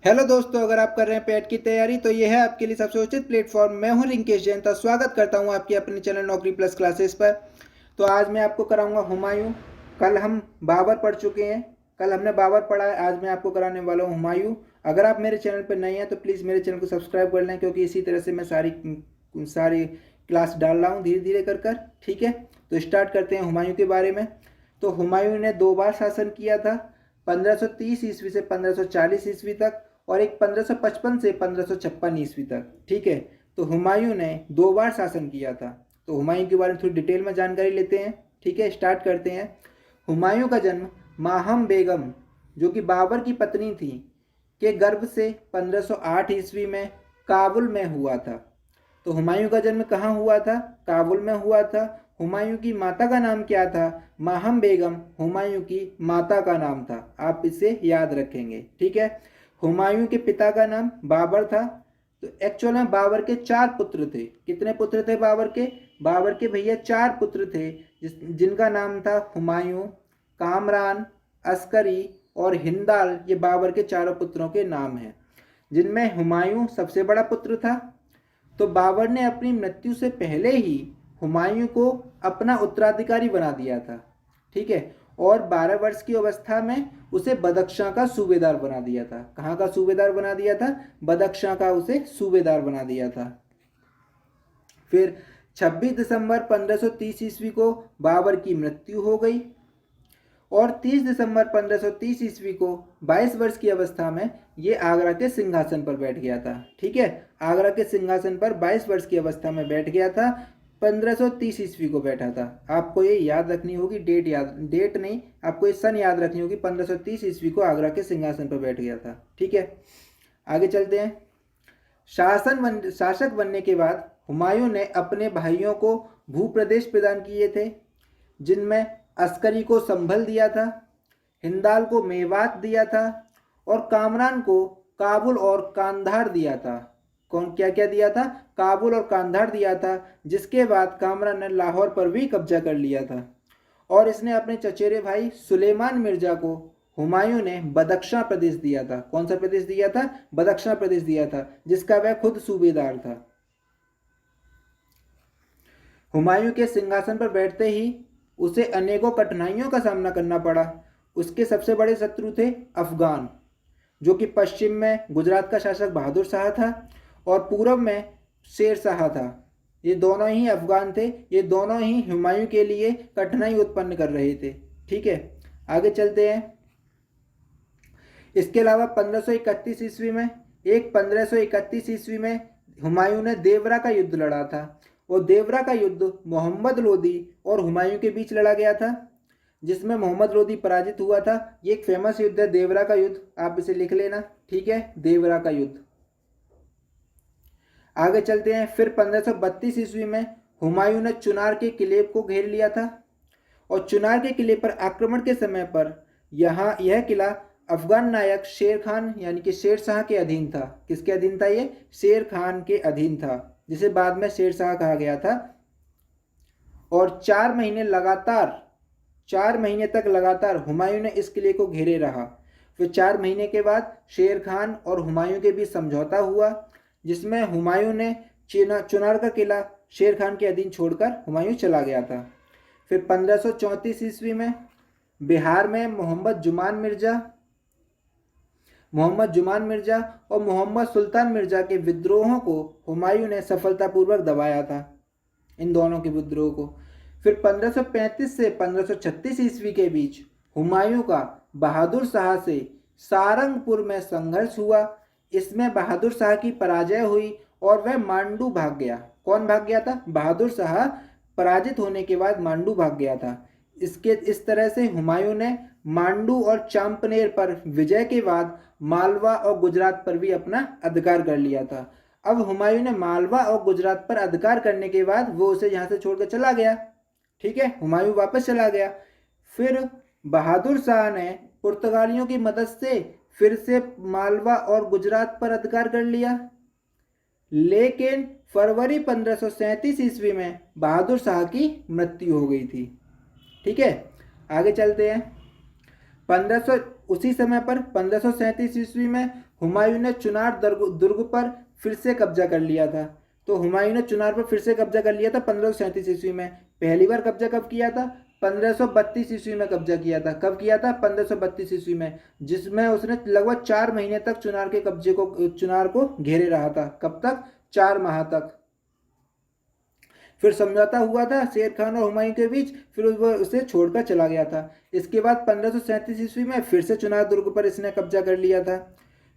Hello दोस्तों, अगर आप कर रहे हैं पेट की तैयारी तो ये है आपके लिए सबसे उचित प्लेटफॉर्म। मैं हूं रिंकेश जैन, तो स्वागत करता हूं आपके अपने चैनल नौकरी प्लस क्लासेस पर। तो आज मैं आपको कराऊंगा हुमायूं। कल हम बाबर पढ़ चुके हैं। कल हमने बाबर पढ़ा है, आज मैं आपको कराने वाला हूं हुमायूं। अगर आप मेरे चैनल पर नए हैं तो प्लीज़ मेरे चैनल को सब्सक्राइब कर लें, क्योंकि इसी तरह से मैं सारी क्लास डाल रहा हूँ धीरे धीरे कर कर। ठीक है, तो स्टार्ट करते हैं हुमायूं के बारे में। तो हुमायूं ने 2 बार शासन किया था, 1530 ईस्वी से 1540 ईस्वी तक, और एक 1555 से 1556 ईस्वी तक। ठीक है, तो हुमायूं ने 2 बार शासन किया था। तो हुमायूं के बारे में थोड़ी डिटेल में जानकारी लेते हैं। ठीक है, स्टार्ट करते हैं। हुमायूं का जन्म माहम बेगम, जो कि बाबर की पत्नी थी, के गर्भ से 1508 ईस्वी में काबुल में हुआ था। तो हुमायूं का जन्म कहाँ हुआ था? काबुल में हुआ था। हुमायूं की माता का नाम क्या था? माहम बेगम हुमायूं की माता का नाम था। आप इसे याद रखेंगे। ठीक है, हुमायूं के पिता का नाम बाबर था। तो एक्चुअल में बाबर के 4 पुत्र थे। कितने पुत्र थे बाबर के? बाबर के भैया 4 पुत्र थे, जिनका नाम था हुमायूं, कामरान, अस्करी और हिंदाल। ये बाबर के चारों पुत्रों के नाम हैं, जिनमें हुमायूं सबसे बड़ा पुत्र था। तो बाबर ने अपनी मृत्यु से पहले ही हुमायूं को अपना उत्तराधिकारी बना दिया था। ठीक है, और 12 वर्ष की अवस्था में उसे बदख्शां का सूबेदार बना दिया था। कहाँ का सूबेदार बना दिया था? बदख्शां का उसे सूबेदार बना दिया था। फिर 26 दिसंबर 1530 ईस्वी को बाबर की मृत्यु हो गई, और 30 दिसंबर 1530 ईस्वी को 22 वर्ष की अवस्था में ये आगरा के सिंहासन पर बैठ गया था। ठीक है, आगरा के सिंहासन पर 22 वर्ष की अवस्था में बैठ गया था। 1530 ईस्वी को बैठा था। आपको ये याद रखनी होगी, डेट नहीं, आपको ये सन याद रखनी होगी। 1530 ईस्वी को आगरा के सिंहासन पर बैठ गया था। ठीक है, आगे चलते हैं। शासक बनने के बाद हुमायूं ने अपने भाइयों को भूप्रदेश प्रदान किए थे, जिनमें अस्करी को संभल दिया था, हिंदाल को मेवात दिया था, और कामरान को काबुल और कांधार दिया था। कौन क्या क्या दिया था? काबुल और कांधार दिया था। जिसके बाद कामरान ने लाहौर पर भी कब्जा कर लिया था, और इसने अपने चचेरे भाई सुलेमान मिर्जा को हुमायूं ने बदख्शां प्रदेश दिया था। कौन सा प्रदेश दिया था? बदख्शां प्रदेश दिया था, जिसका वह खुद सूबेदार था। हुमायूं के सिंहासन पर बैठते ही उसे अनेकों कठिनाइयों का सामना करना पड़ा। उसके सबसे बड़े शत्रु थे अफगान, जो कि पश्चिम में गुजरात का शासक बहादुर शाह था, और पूर्व में शेर शाह था। ये दोनों ही अफगान थे। ये दोनों ही हुमायूं के लिए कठिनाई उत्पन्न कर रहे थे। ठीक है, आगे चलते हैं। इसके अलावा 1531 ईस्वी में 1531 ईस्वी में हुमायूं ने देवरा का युद्ध लड़ा था। और देवरा का युद्ध मोहम्मद लोदी और हुमायूं के बीच लड़ा गया था, जिसमें मोहम्मद लोदी पराजित हुआ था। ये एक फेमस युद्ध है, देवरा का युद्ध, आप इसे लिख लेना। ठीक है, देवरा का युद्ध। आगे चलते हैं। फिर 1532 ईस्वी में हुमायूं ने चुनार के किले को घेर लिया था, और चुनार के किले पर आक्रमण के समय पर यह किला अफगान नायक शेर खान यानी कि शेर शाह के अधीन था। किसके अधीन था? ये शेर खान के अधीन था, जिसे बाद में शेर शाह कहा गया था। और 4 महीने तक लगातार हुमायूं ने इस किले को घेरे रहा। फिर 4 महीने के बाद शेर खान और हुमायूं के बीच समझौता हुआ, जिसमें हुमायूं ने चुनार का किला शेर खान के अधीन छोड़कर हुमायूं चला गया था। फिर 1534 ईस्वी में बिहार में मोहम्मद जुमान मिर्जा और मोहम्मद सुल्तान मिर्जा के विद्रोहों को हुमायूं ने सफलतापूर्वक दबाया था, इन दोनों के विद्रोह को। फिर 1535 से 1536 ईस्वी के बीच हुमायूं का बहादुर शाह से सारंगपुर में संघर्ष हुआ। इसमें बहादुर शाह की पराजय हुई और वह मांडू भाग गया। कौन भाग गया था? बहादुर शाह पराजित होने के बाद मांडू भाग गया था। इस तरह से हुमायूं ने मांडू और चांपनेर पर विजय के बाद मालवा और गुजरात पर भी अपना अधिकार कर लिया था। अब हुमायूं ने मालवा और गुजरात पर अधिकार करने के बाद वो उसे यहाँ से छोड़कर चला गया। ठीक है, हुमायूं वापस चला गया। फिर बहादुर शाह ने पुर्तगालियों की मदद से फिर से मालवा और गुजरात पर अधिकार कर लिया, लेकिन फरवरी 1537 ईस्वी में बहादुर शाह की मृत्यु हो गई थी। ठीक है, आगे चलते हैं। उसी समय पर 1537 ईस्वी में हुमायूं ने चुनार दुर्ग पर फिर से कब्जा कर लिया था। तो हुमायूं ने चुनार पर फिर से कब्जा कर लिया था 1537 ईस्वी में। पहली बार कब्जा कब किया था? 1532 ईस्वी में कब्जा किया था। कब किया था? 1532 ईस्वी में, जिसमें उसने लगभग 4 महीने तक चुनार को घेरे रहा था। कब तक? 4 माह तक। फिर समझौता हुआ था शेर खान और हुमायूं के बीच, फिर वो उसे छोड़कर चला गया था। इसके बाद 1537 ईस्वी में फिर से चुनार दुर्ग पर इसने कब्जा कर लिया था।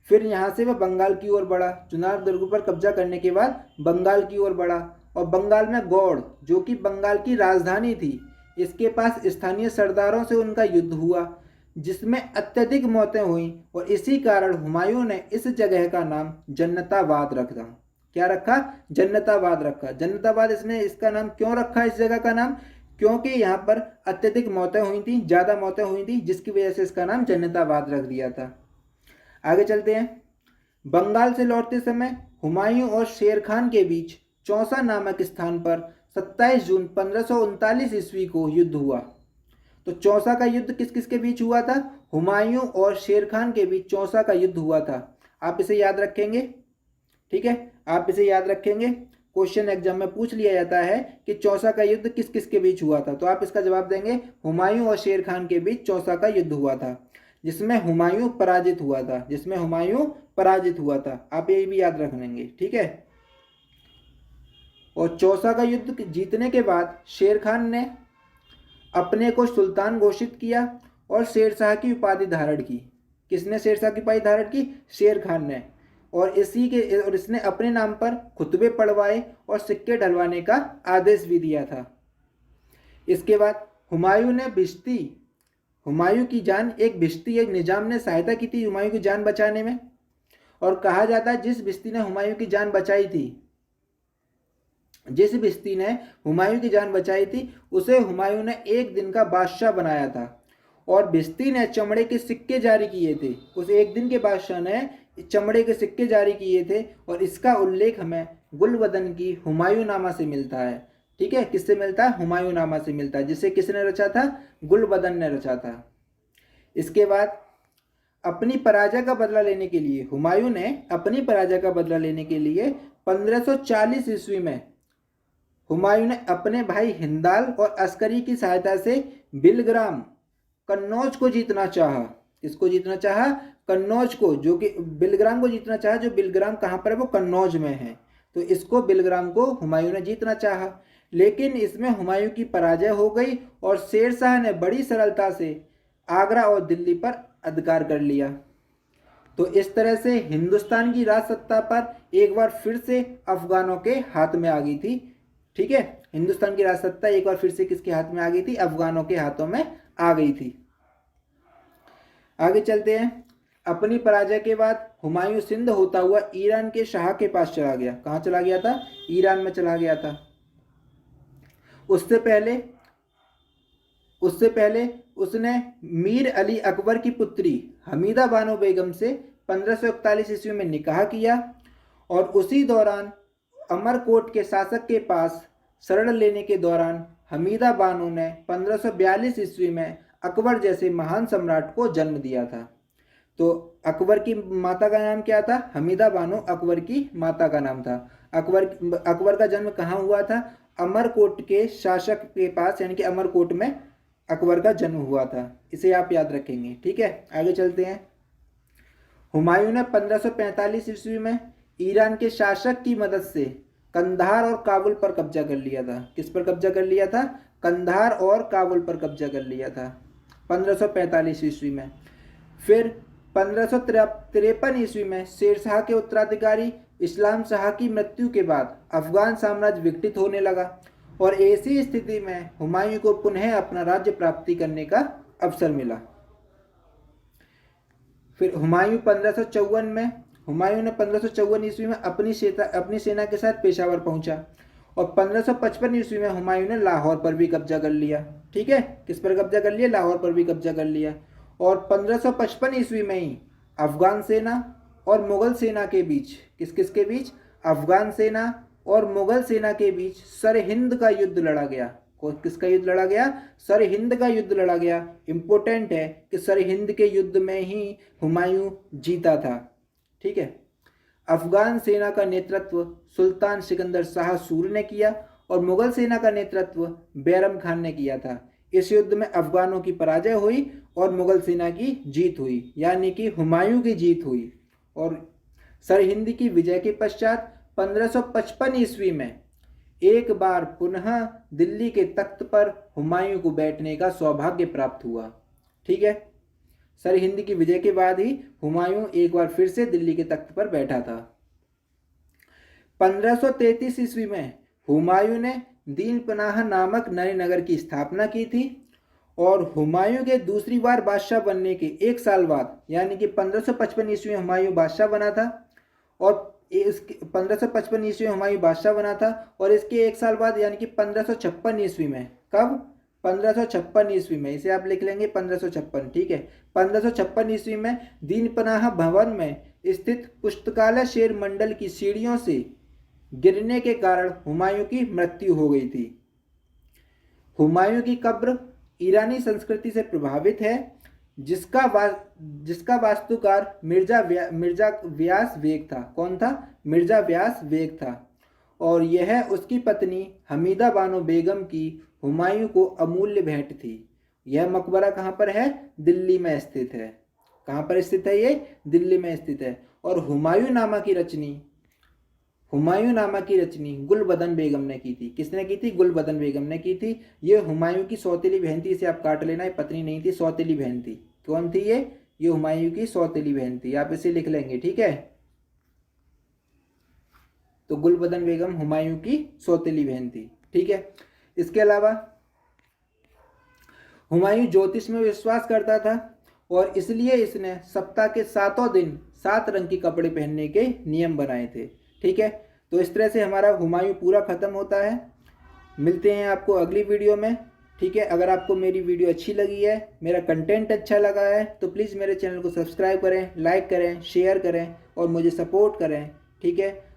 फिर यहाँ से वह बंगाल की ओर बढ़ा। चुनार दुर्ग पर कब्जा करने के बाद बंगाल की ओर बढ़ा और बंगाल में गौड़, जो कि बंगाल की राजधानी थी, इसके पास स्थानीय सरदारों से उनका युद्ध हुआ, जिसमें अत्यधिक मौतें हुई और इसी कारण हुमायूं ने इस जगह का नाम जन्नताबाद रखा। क्या रखा? जन्नताबाद रखा। जन्नताबाद इसने इसका नाम क्यों रखा इस जगह का नाम? क्योंकि यहाँ पर अत्यधिक मौतें हुई थी, ज़्यादा मौतें हुई थी, जिसकी वजह से इसका नाम जन्नताबाद रख दिया था। आगे चलते हैं। बंगाल से लौटते समय हुमायूं और शेर खान के बीच चौसा नामक स्थान पर 27 जून 1539 ईस्वी को युद्ध हुआ। तो चौसा का युद्ध किस किस के बीच हुआ था? हुमायूं और शेर खान के बीच चौसा का युद्ध हुआ था। आप इसे याद रखेंगे, ठीक है, आप इसे याद रखेंगे। क्वेश्चन एग्जाम में पूछ लिया जाता है कि चौसा का युद्ध किस किस के बीच हुआ था, तो आप इसका जवाब देंगे हुमायूं और शेर खान के बीच चौसा का युद्ध हुआ था, जिसमें हुमायूं पराजित हुआ था। जिसमें हुमायूं पराजित हुआ था, आप ये भी याद रख लेंगे, ठीक है। और चौसा का युद्ध जीतने के बाद शेर खान ने अपने को सुल्तान घोषित किया और शेरशाह की उपाधि धारण की। किसने शेरशाह की उपाधि धारण की? शेर खान ने। और इसने अपने नाम पर खुतबे पढ़वाए और सिक्के ढलवाने का आदेश भी दिया था। इसके बाद हुमायूं ने हुमायूं की जान, एक निजाम ने सहायता की थी हुमायूं की जान बचाने में। और कहा जाता है जिस भिश्ती ने हुमायूं की जान बचाई थी, उसे हुमायूं ने एक दिन का बादशाह बनाया था और भिश्ती ने चमड़े के सिक्के जारी किए थे। उस एक दिन के बादशाह ने चमड़े के सिक्के जारी किए थे और इसका उल्लेख हमें गुलबदन की हुमायूंनामा से मिलता है। ठीक है, किससे मिलता है? हुमायूंनामा से मिलता है, जिसे किसने रचा था? गुलबदन ने रचा था। इसके बाद अपनी पराजय का बदला लेने के लिए हुमायूं ने 1540 ईस्वी में हुमायूं ने अपने भाई हिंदाल और अस्करी की सहायता से बिलग्राम कन्नौज को जीतना चाहा। किसको जीतना चाहा? कन्नौज को, जो कि बिलग्राम को जीतना चाहा, जो बिलग्राम कहाँ पर है? वो कन्नौज में है। तो इसको बिलग्राम को हुमायूं ने जीतना चाहा, लेकिन इसमें हुमायूं की पराजय हो गई और शेरशाह ने बड़ी सरलता से आगरा और दिल्ली पर अधिकार कर लिया। तो इस तरह से हिंदुस्तान की राज सत्ता पर एक बार फिर से अफगानों के हाथ में आ गई थी। ठीक है, हिंदुस्तान की राज सत्ता एक बार फिर से किसके हाथ में आ गई थी? अफगानों के हाथों में आ गई थी। आगे चलते हैं। अपनी पराजय के बाद हुमायूं सिंध होता हुआ ईरान के शाह के पास चला गया। कहाँ चला गया था? ईरान में चला गया था। उससे पहले उसने मीर अली अकबर की पुत्री हमीदा बानो बेगम से 1541 ईस्वी में निकाह किया और उसी दौरान अमरकोट के शासक के पास शरण लेने के दौरान हमीदा बानो ने 1542 ईस्वी में अकबर जैसे महान सम्राट को जन्म दिया था। तो अकबर की माता का नाम क्या था? हमीदा बानो अकबर की माता का नाम था। अकबर का जन्म कहाँ हुआ था? अमरकोट के शासक के पास, यानी कि अमरकोट में अकबर का जन्म हुआ था। इसे आप याद रखेंगे। ठीक है, आगे चलते हैं। हुमायूं ने 1545 ईस्वी में ईरान के शासक की मदद से कंधार और काबुल पर कब्जा कर लिया था। किस पर कब्जा कर लिया था? कंधार और काबुल पर कब्जा कर लिया था 1545 ईस्वी में। फिर 1553 ईस्वी में शेरशाह के उत्तराधिकारी इस्लाम शाह की मृत्यु के बाद अफगान साम्राज्य विघटित होने लगा और ऐसी स्थिति में हुमायूं को पुनः अपना राज्य प्राप्ति करने का अवसर मिला। फिर हुमायूं ने 1554 ईस्वी में अपनी सेना के साथ पेशावर पहुंचा और 1555 ईस्वी में हुमायूं ने लाहौर पर भी कब्जा कर लिया। ठीक है, किस पर कब्जा कर लिया? लाहौर पर भी कब्जा कर लिया। और 1555 ईस्वी में ही अफगान सेना और मुगल सेना के बीच, किस के बीच? अफगान सेना और मुगल सेना के बीच सरहिंद का युद्ध लड़ा गया। किसका युद्ध लड़ा गया? सरहिंद का युद्ध लड़ा गया। इंपॉर्टेंट है कि सरहिंद के युद्ध में ही हुमायूं जीता था। ठीक है। अफगान सेना का नेतृत्व सुल्तान सिकंदर शाह सूर ने किया और मुगल सेना का नेतृत्व बैरम खान ने किया था। इस युद्ध में अफगानों की पराजय हुई और मुगल सेना की जीत हुई, यानी कि हुमायूं की जीत हुई। और सरहिंद की विजय के पश्चात 1555 ईस्वी में एक बार पुनः दिल्ली के तख्त पर हुमायूं को बैठने का सौभाग्य प्राप्त हुआ। ठीक है। सरहिंद की विजय के बाद ही हुमायूं एक बार फिर से दिल्ली के तख्त पर बैठा था। 1533 ईस्वी में हुमायूं ने दीन पनाह नामक नए नगर की स्थापना की थी और हुमायूं के दूसरी बार बादशाह बनने के एक साल बाद, यानी कि 1555 ईस्वी में हुमायूं बादशाह बना था और 1555 ईस्वी में हुमायूं बादशाह बना था और इसके एक साल बाद यानी कि 1556 ईस्वी में, कब? 1556 ईस्वी में, इसे आप लिख लेंगे 1556। ठीक है। 1556 ईस्वी में दीन पनाह भवन में स्थित पुस्तकालय शेर मंडल की सीढ़ियों से गिरने के कारण हुमायूं की मृत्यु हो गई थी। हुमायूं की कब्र ईरानी संस्कृति से प्रभावित है, जिसका वास्तुकार मिर्जा व्यास बेग था। कौन था? मिर्जा व्यास बेग था। और यह उसकी पत्नी हमीदा बानो बेगम की हुमायूं को अमूल्य भेंट थी। यह मकबरा कहाँ पर है? दिल्ली में स्थित है। कहाँ पर स्थित है ये? दिल्ली में स्थित है। और हुमायूं नामा की रचनी गुलबदन बेगम ने की थी। किसने की थी? गुलबदन बेगम ने की थी। ये हुमायूं की सौतेली बहन थी, इसे आप काट लेना, ये पत्नी नहीं थी, सौतेली बहन थी। कौन थी ये? ये हुमायूं की सौतेली बहन थी। आप इसे लिख लेंगे। ठीक है। तो गुलबदन बेगम हुमायूं की सौतेली बहन थी। ठीक है। इसके अलावा हुमायूं ज्योतिष में विश्वास करता था और इसलिए इसने सप्ताह के 7 दिन 7 रंग के कपड़े पहनने के नियम बनाए थे। ठीक है। तो इस तरह से हमारा हुमायूं पूरा खत्म होता है। मिलते हैं आपको अगली वीडियो में। ठीक है। अगर आपको मेरी वीडियो अच्छी लगी है, मेरा कंटेंट अच्छा लगा है, तो प्लीज़ मेरे चैनल को सब्सक्राइब करें, लाइक करें, शेयर करें और मुझे सपोर्ट करें। ठीक है।